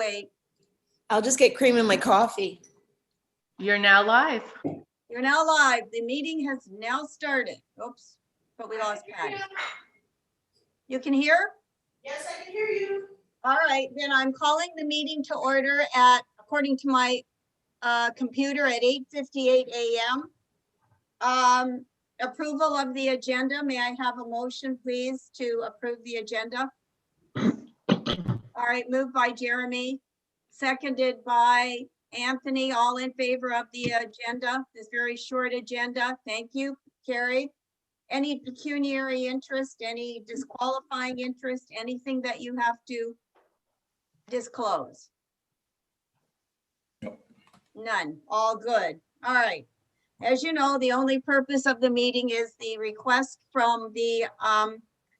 wait. I'll just get cream in my coffee. You're now live. You're now live. The meeting has now started. Oops, but we lost Patty. You can hear? Yes, I can hear you. All right, then I'm calling the meeting to order at, according to my computer, at 8:58 a.m. Approval of the agenda. May I have a motion, please, to approve the agenda? All right, moved by Jeremy, seconded by Anthony. All in favor of the agenda, this very short agenda. Thank you, Carrie. Any pecuniary interest, any disqualifying interest, anything that you have to disclose? None. All good. All right. As you know, the only purpose of the meeting is the request from the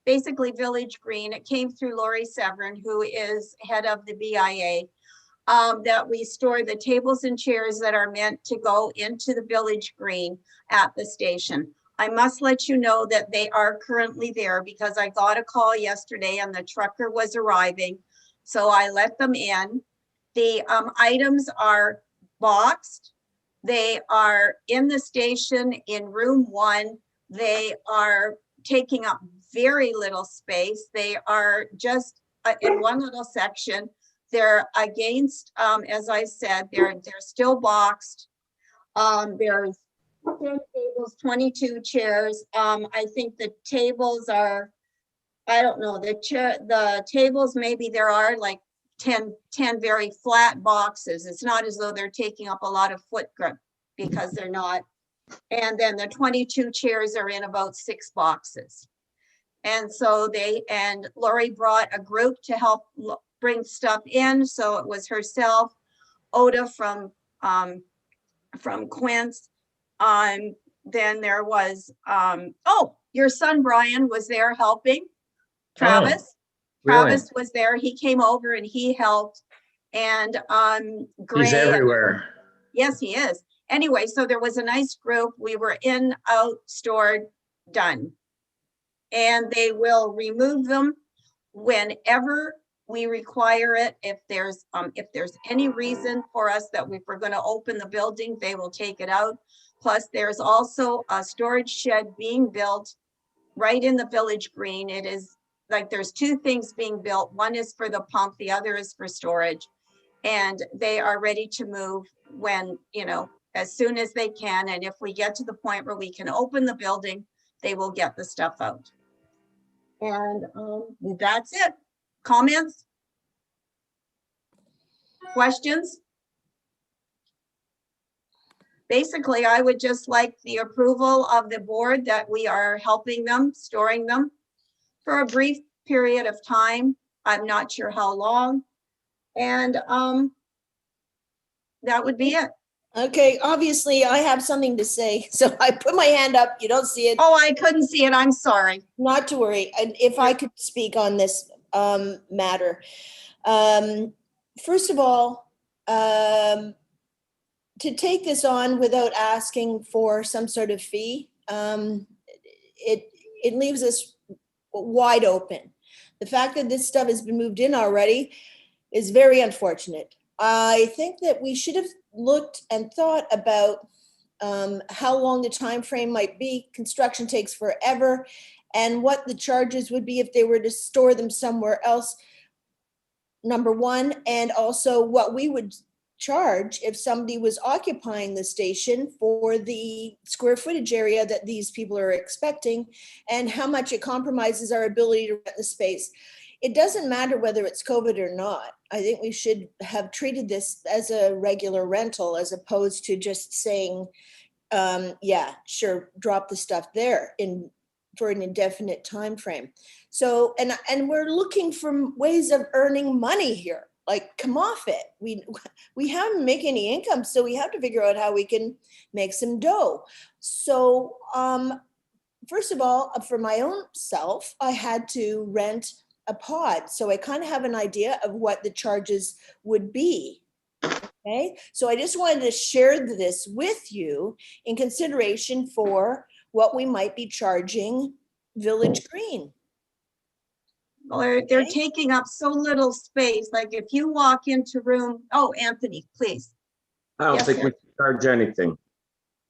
basically Village Green. It came through Lori Severin, who is head of the BIA, that we store the tables and chairs that are meant to go into the Village Green at the station. I must let you know that they are currently there because I got a call yesterday and the trucker was arriving. So I let them in. The items are boxed. They are in the station in room 1. They are taking up very little space. They are just in one little section. They're against, as I said, they're still boxed. There's 10 tables, 22 chairs. I think the tables are, I don't know, the tables, maybe there are like 10 very flat boxes. It's not as though they're taking up a lot of foot grip because they're not. And then the 22 chairs are in about 6 boxes. And so Lori brought a group to help bring stuff in. So it was herself, Oda from Quince. Then there was, oh, your son Brian was there helping. Travis. Travis was there. He came over and he helped. And Gray. He's everywhere. Yes, he is. Anyway, so there was a nice group. We were in, out, stored, done. And they will remove them whenever we require it. If there's any reason for us that if we're going to open the building, they will take it out. Plus, there's also a storage shed being built right in the Village Green. It is like there's 2 things being built. One is for the pump, the other is for storage. And they are ready to move when, as soon as they can. And if we get to the point where we can open the building, they will get the stuff out. And that's it. Comments? Questions? Basically, I would just like the approval of the board that we are helping them, storing them for a brief period of time. I'm not sure how long. And that would be it. Okay, obviously I have something to say, so I put my hand up. You don't see it. Oh, I couldn't see it. I'm sorry. Not to worry. And if I could speak on this matter. First of all, to take this on without asking for some sort of fee, it leaves us wide open. The fact that this stuff has been moved in already is very unfortunate. I think that we should have looked and thought about how long the time frame might be. Construction takes forever, and what the charges would be if they were to store them somewhere else, number one, and also what we would charge if somebody was occupying the station for the square footage area that these people are expecting, and how much it compromises our ability to rent the space. It doesn't matter whether it's COVID or not. I think we should have treated this as a regular rental as opposed to just saying, yeah, sure, drop the stuff there for an indefinite time frame. So, and we're looking for ways of earning money here. Like, come off it. We haven't made any income, so we have to figure out how we can make some dough. So, first of all, for my own self, I had to rent a pod. So I kind of have an idea of what the charges would be. Okay. So I just wanted to share this with you in consideration for what we might be charging Village Green. Well, they're Okay. taking up so little space. Like if you walk into room, oh, Anthony, please. I don't Yes, think sir. we should charge anything.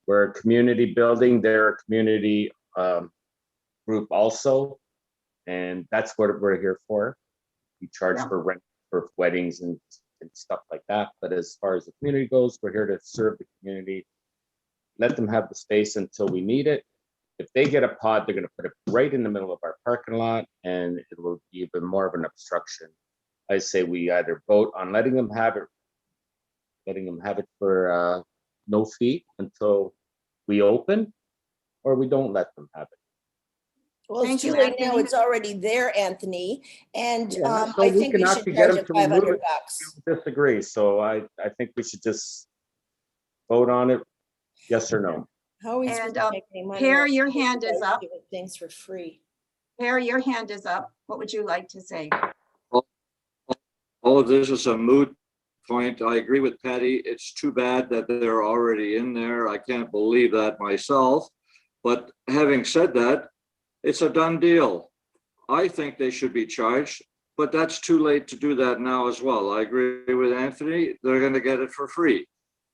We're a community building, they're a community group also. And that's what we're here for. We charge Yeah. for rent for weddings and stuff like that. But as far as the community goes, we're here to serve the community. Let them have the space until we need it. If they get a pod, they're gonna put it right in the middle of our parking lot and it will be even more of an obstruction. I say we either vote on letting them have it for no fee until we open, or we don't let them have it. Well, it's Thank too you, late now. Anthony. It's already there, Anthony. And Yeah, so I we think can we actually should get charge them them to remove $500. it. Disagree, so I think we should just vote on it, yes or no. How are we And, supposed to make any money? Pear, when your people hand is guys up. giving things for free? Harry, your hand is up. What would you like to say? All of this is a moot point. I agree with Patty. It's too bad that they're already in there. I can't believe that myself. But having said that, it's a done deal. I think they should be charged, but that's too late to do that now as well. I agree with Anthony. They're going to get it for free.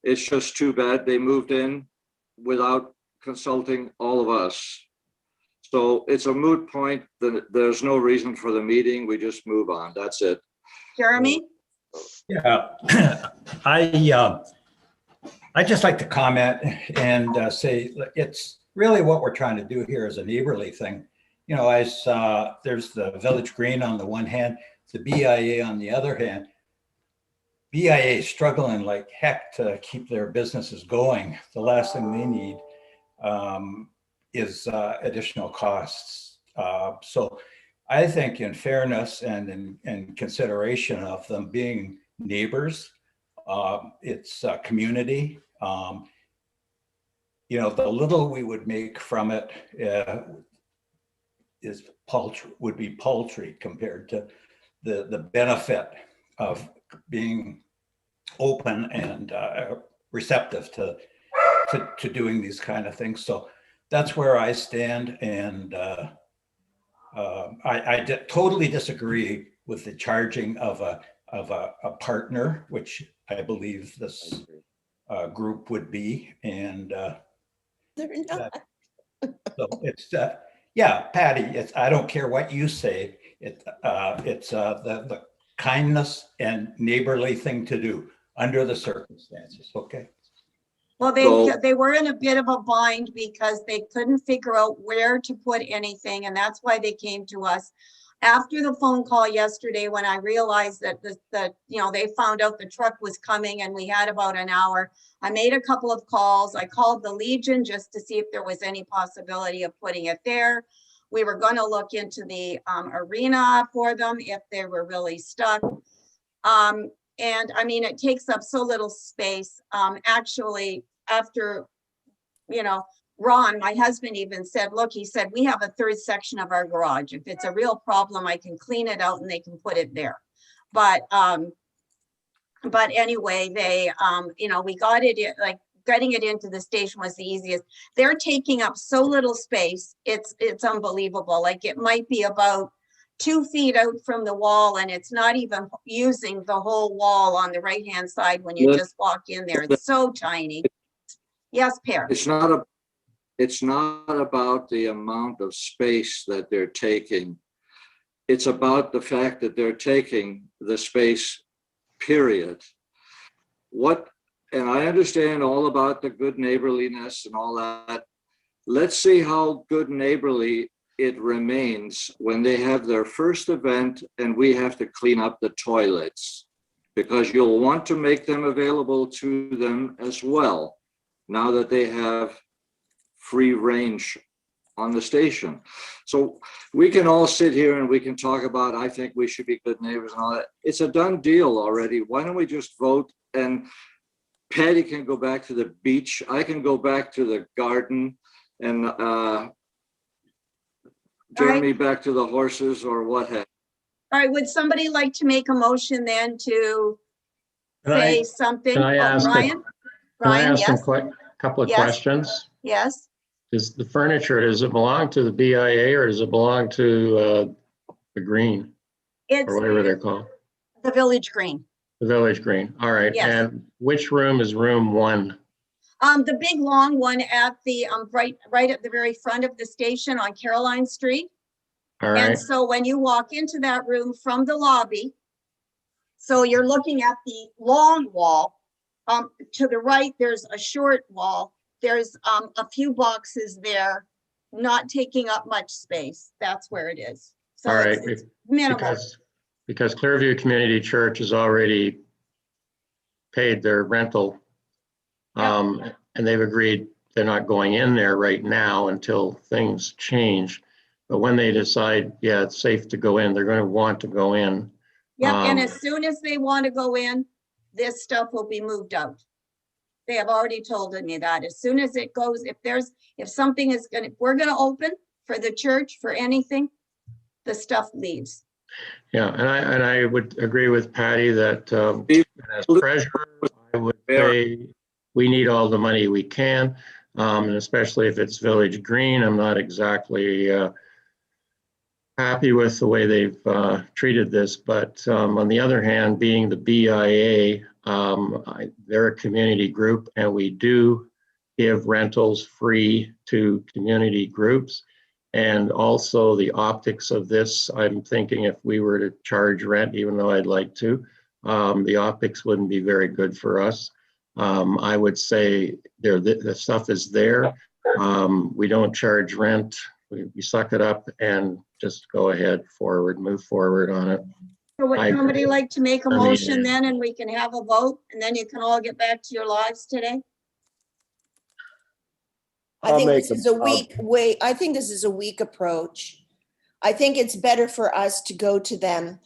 It's just too bad they moved in without consulting all of us. So it's a moot point. There's no reason for the meeting. We just move on. That's it. Jeremy? Yeah, I just like to comment and say it's really what we're trying to do here is a neighborly thing. You know, as there's the Village Green on the one hand, the BIA on the other hand. BIA is struggling like heck to keep their businesses going. The last thing they need is additional costs. So I think in fairness and in consideration of them being neighbors, it's a community. You know, the little we would make from it would be paltry compared to the benefit of being open and receptive to doing these kind of things. So that's where I stand, and I totally disagree with the charging of a partner, which I believe this group would be, and They're not. so it's yeah, Patty. It's I don't care what you say. It's the kindness and neighborly thing to do under the circumstances. Okay. Well, So- they were in a bit of a bind because they couldn't figure out where to put anything, and that's why they came to us. After the phone call yesterday, when I realized that they found out the truck was coming and we had about an hour, I made a couple of calls. I called the Legion just to see if there was any possibility of putting it there. We were going to look into the arena for them if they were really stuck. And I mean, it takes up so little space. Actually, after, Ron, my husband even said, look, he said, we have a third section of our garage. If it's a real problem, I can clean it out and they can put it there. But anyway, they, we got it, like getting it into the station was the easiest. They're taking up so little space. It's unbelievable. Like it might be about 2 feet out from the wall, and it's not even using the whole wall on the right-hand side when you just walk in there. It's so tiny. Yes, Pear. It's not about the amount of space that they're taking. It's about the fact that they're taking the space, period. And I understand all about the good neighborliness and all that. Let's see how good neighborly it remains when they have their first event and we have to clean up the toilets, because you'll want to make them available to them as well now that they have free range on the station. So we can all sit here and we can talk about, I think we should be good neighbors and all that. It's a done deal already. Why don't we just vote, and Patty can go back to the beach. I can go back to the garden, and Jeremy back to the horses or what have. All right, would somebody like to make a motion then to say something? can I ask a- Ryan? Can I Ryan, ask some yes, couple of Yes. questions? yes. Does the furniture, does it belong to the BIA or does it belong to the Green? It's or whatever they're called, the Village Green. the Village Green. All right. Yes. And which room is room 1? The big long one at the, right at the very front of the station on Caroline Street. All And right. so when you walk into that room from the lobby, so you're looking at the long wall. To the right, there's a short wall. There's a few boxes there, not taking up much space. That's where it is. So All right. it's minimal. Because Clearview Community Church has already paid their rental. And they've agreed they're not going in there right now until things change. But when they decide, yeah, it's safe to go in, they're going to want to go in. Yep, and as soon as they want to go in, this stuff will be moved out. They have already told me that as soon as it goes, if something is gonna, we're gonna open for the church, for anything, the stuff leaves. Yeah, and I would agree with Patty that as treasurer, I would say we need all the money we can. And especially if it's Village Green, I'm not exactly happy with the way they've treated this. But on the other hand, being the BIA, they're a community group, and we do give rentals free to community groups. And also the optics of this, I'm thinking if we were to charge rent, even though I'd like to, the optics wouldn't be very good for us. I would say the stuff is there. We don't charge rent. We suck it up and just go ahead move forward on it. So would I somebody agree. like to make a I mean, motion then, and we can have a vote, and then you can all get back to your lives today? I think this is a weak way. I think this is a weak approach. I think it's better for us to go to them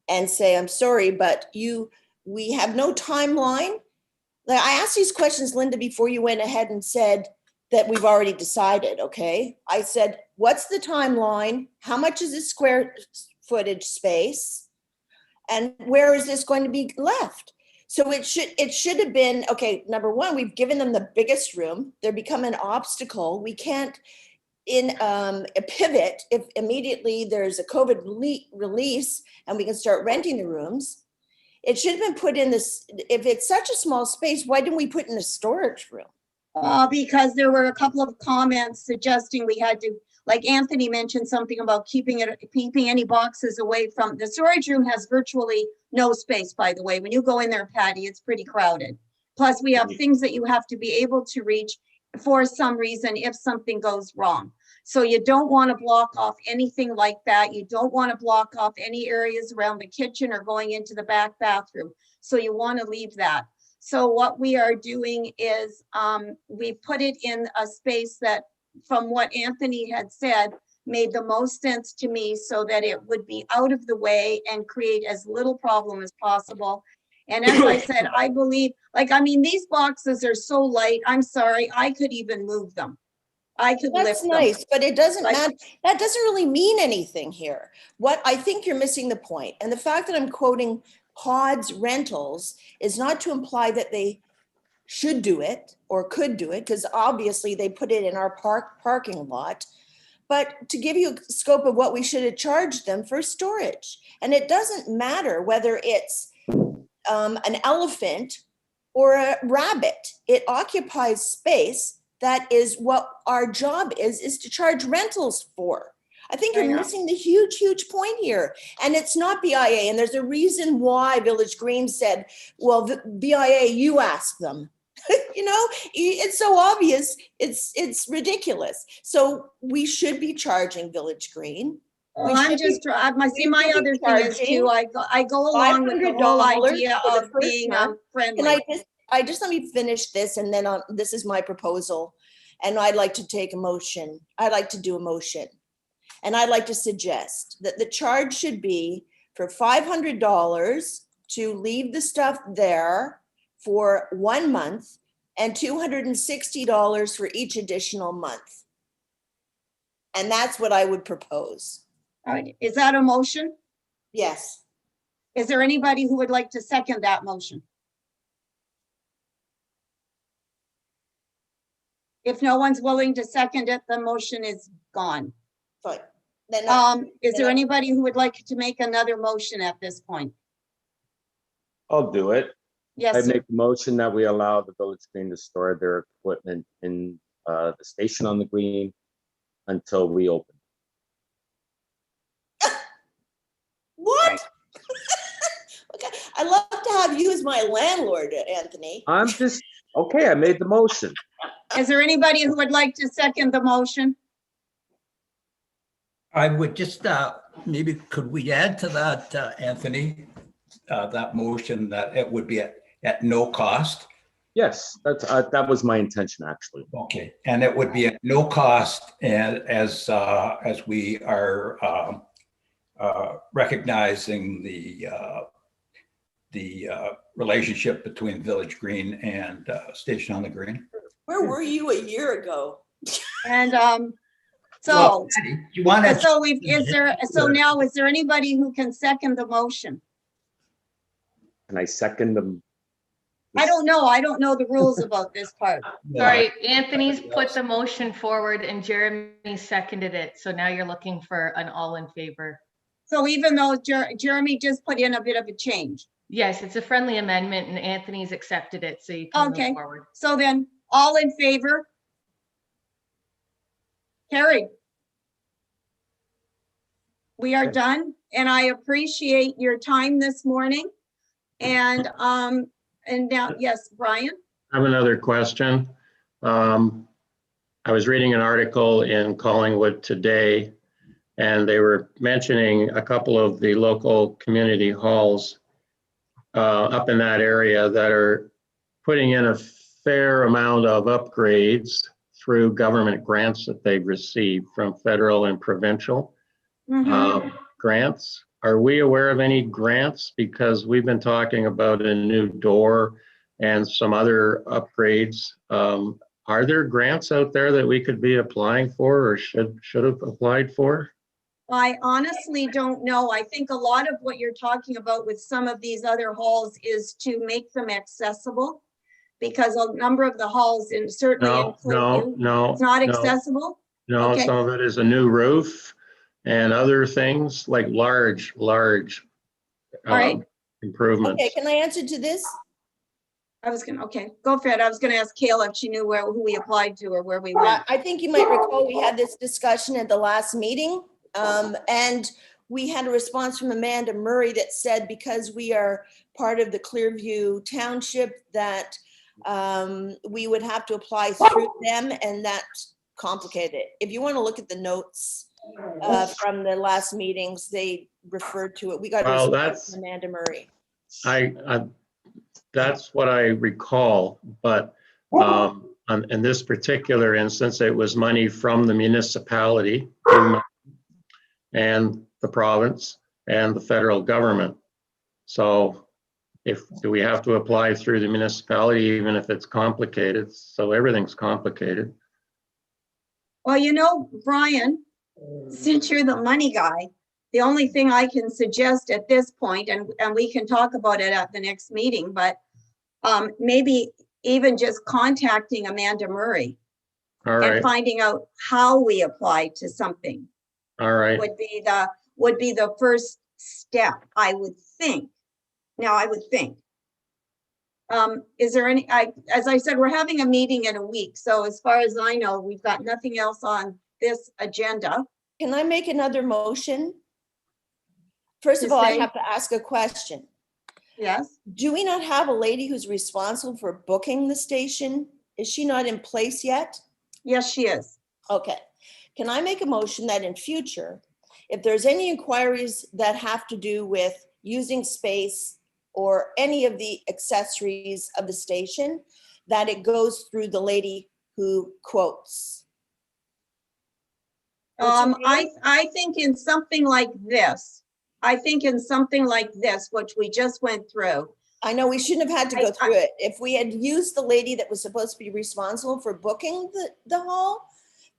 and say, I'm sorry, but we have no timeline. Like, I asked these questions, Linda, before you went ahead and said that we've already decided, okay? I said, what's the timeline? How much is this square footage space? And where is this going to be left? So it should have been, okay, number one, we've given them the biggest room. They're become an obstacle. We can't pivot if immediately there's a COVID release and we can start renting the rooms. It should have been put in this, if it's such a small space, why didn't we put in a storage room? Because there were a couple of comments suggesting we had to, like Anthony mentioned something about keeping any boxes away from, the storage room has virtually no space, by the way. When you go in there, Patty, it's pretty crowded. Plus we have things that you have to be able to reach for some reason if something goes wrong. So you don't want to block off anything like that. You don't want to block off any areas around the kitchen or going into the back bathroom. So you want to leave that. So what we are doing is we put it in a space that, from what Anthony had said, made the most sense to me, so that it would be out of the way and create as little problem as possible. And as I said, I believe, these boxes are so light. I'm sorry, I could even move them. I could lift That's them. nice, but it doesn't Like- matter. That doesn't really mean anything here. What I think you're missing the point. And the fact that I'm quoting Pod's rentals is not to imply that they should do it or could do it, because obviously they put it in our parking lot, but to give you a scope of what we should have charged them for storage. And it doesn't matter whether it's an elephant or a rabbit. It occupies space. That is what our job is to charge rentals for. I think you're missing the huge, huge point here. And it's not BIA. And there's a reason why Village Green said, well, the BIA, you ask them. It's so obvious. It's ridiculous. So we should be charging Village Green. Well, I'm just, my other thing is too, I go along with the whole $500 idea for the of first being month. friendly. And I just let me finish this, and then this is my proposal. And I'd like to take a motion. I'd like to do a motion. And I'd like to suggest that the charge should be for $500 to leave the stuff there for 1 month, and $260 for each additional month. And that's what I would propose. All right, is that a motion? Yes. Is there anybody who would like to second that motion? If no one's willing to second it, the motion is gone. Fine. Then Is there anybody who would like to make another motion at this point? I'll do it. Yes, I sir. make a motion that we allow the Village Green to store their equipment in the station on the green until we open. what? Okay, I'd love to have you as my landlord, Anthony. I'm just, okay, I made the motion. Is there anybody who would like to second the motion? I would just, maybe could we add to that, Anthony, that motion that it would be at no cost? Yes, that was my intention, actually. Okay, and it would be at no cost, and as we are recognizing the relationship between Village Green and Station on the Green. Where were you a year ago? And so, Well, you want to? so now, is there anybody who can second the motion? And I second them. I don't know the rules about this part. Sorry, Anthony's put the motion forward and Jeremy seconded it. So now you're looking for an all in favor. So even though Jeremy just put in a bit of a change. Yes, it's a friendly amendment and Anthony's accepted it. So you can Okay. move forward. So then, all in favor? Carried. We are done, and I appreciate your time this morning. And now, yes, Brian? I have another question. I was reading an article in Collingwood today, and they were mentioning a couple of the local community halls up in that area that are putting in a fair amount of upgrades through government grants that they've received from federal and provincial grants. Are we aware of any grants? Because we've been talking about a new door and some other upgrades. Are there grants out there that we could be applying for or should have applied for? I honestly don't know. I think a lot of what you're talking about with some of these other halls is to make them accessible, because a number of the halls and certainly No. it's not accessible. No, Okay. some of it is a new roof and other things like large All right. improvements. Okay, can I answer to this? Okay, go for it. I was gonna ask Kayla if she knew who we applied to or where we went. I think you might recall we had this discussion at the last meeting. And we had a response from Amanda Murray that said, because we are part of the Clearview Township, that we would have to apply through them, and that's complicated. If you want to look at the notes from the last meetings, they referred to it. We got a Well, response from Amanda Murray. That's what I recall, but in this particular instance, it was money from the municipality and the province and the federal government. So do we have to apply through the municipality, even if it's complicated? So everything's complicated. Well, you know, Brian, since you're the money guy, the only thing I can suggest at this point, and we can talk about it at the next meeting, but maybe even just contacting Amanda Murray All right, and finding out how we apply to something all right. would be the first step, I would think. Now, I would think. Is there any, as I said, we're having a meeting in a week. So as far as I know, we've got nothing else on this agenda. Can I make another motion? First of To all, I say- have to ask a question. Yes, Do we not have a lady who's responsible for booking the station? Is she not in place yet? yes, she is. Okay. Can I make a motion that in future, if there's any inquiries that have to do with using space or any of the accessories of the station, that it goes through the lady who quotes? What's her name? I think in something like this, which we just went through, I know we shouldn't have had to go through it. If we had used the lady that was supposed to be responsible for booking the hall,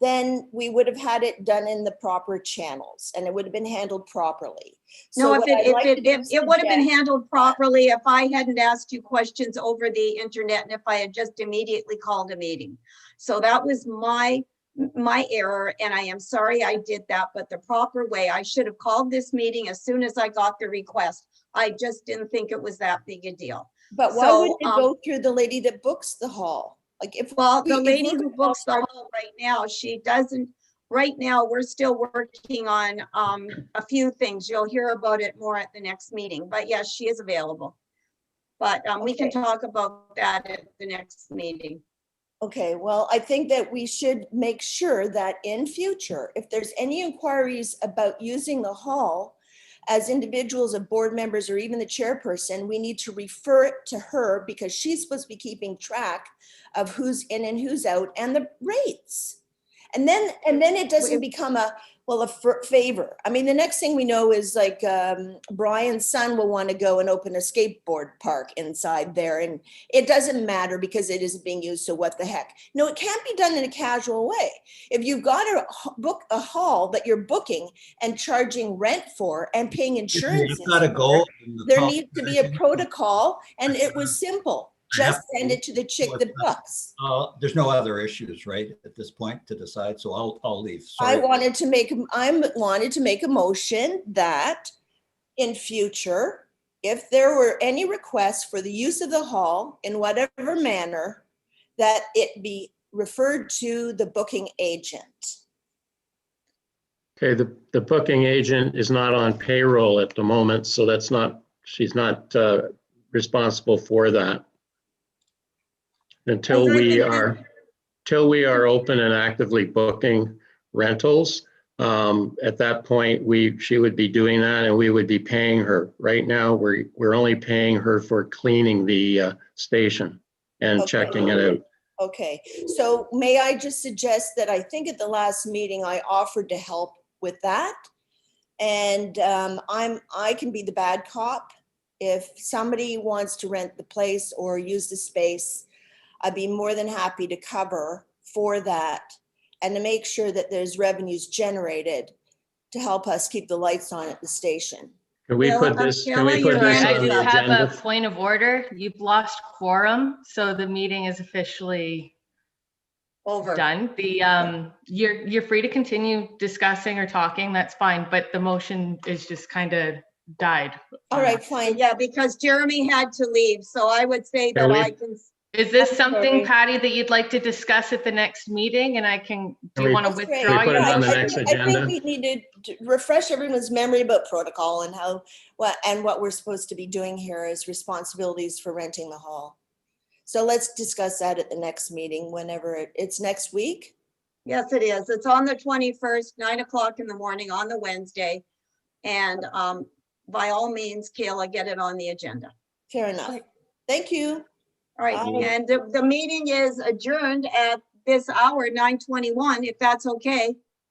then we would have had it done in the proper channels and it would have been handled properly. no, if what I'd like to do is it would have been suggest- handled properly if I hadn't asked you questions over the internet and if I had just immediately called a meeting. So that was my my error, and I am sorry I did that, but the proper way, I should have called this meeting as soon as I got the request. I just didn't think it was that big a deal. But why So, wouldn't it go through the lady that books the hall? Like if. Well, the if lady we're who gonna books the start- hall right now, she doesn't, right now, we're still working on a few things. You'll hear about it more at the next meeting, but yes, she is available. But we can Okay. talk about that at the next meeting. Okay, well, I think that we should make sure that in future, if there's any inquiries about using the hall as individuals of board members or even the chairperson, we need to refer it to her because she's supposed to be keeping track of who's in and who's out and the rates. And then it doesn't become a favor. I mean, the next thing we know is like Brian's son will want to go and open a skateboard park inside there. And it doesn't matter because it isn't being used. So what the heck? No, it can't be done in a casual way. If you've got to book a hall that you're booking and charging rent for and paying insurance, You've got to go. there needs to be a protocol. And it was simple. Just send it to the chick that books. There's no other issues, right, at this point to decide, so I'll leave. I Sorry. wanted to make a motion that in future, if there were any requests for the use of the hall in whatever manner, that it be referred to the booking agent. Okay, the booking agent is not on payroll at the moment, so she's not responsible for that. Until we are open and actively booking rentals, at that point, she would be doing that and we would be paying her. Right now, we're only paying her for cleaning the station and Okay. checking it out. Okay, so may I just suggest that I think at the last meeting, I offered to help with that. And I can be the bad cop. If somebody wants to rent the place or use the space, I'd be more than happy to cover for that and to make sure that there's revenues generated to help us keep the lights on at the station. Can we put this on Sorry, the I just have a agenda? point of order. You've lost quorum, so the meeting is officially Over. done. You're free to continue discussing or talking, that's fine, but the motion is just kind of died. All right, fine. Yeah, because Jeremy had to leave, so I would say that I can. Is this I'm something, sorry. Patty, that you'd like to discuss at the next meeting and do you want to That's great. withdraw Can we put it your on the motion? next I agenda? think we need to refresh everyone's memory about protocol and what we're supposed to be doing here as responsibilities for renting the hall. So let's discuss that at the next meeting, whenever it's next week. Yes, it is. It's on the 21st, 9 o'clock in the morning on the Wednesday. And by all means, Kayla, get it on the agenda. Fair enough. Thank you. All right, Bye. and the meeting is adjourned at this hour, 9:21, if that's okay.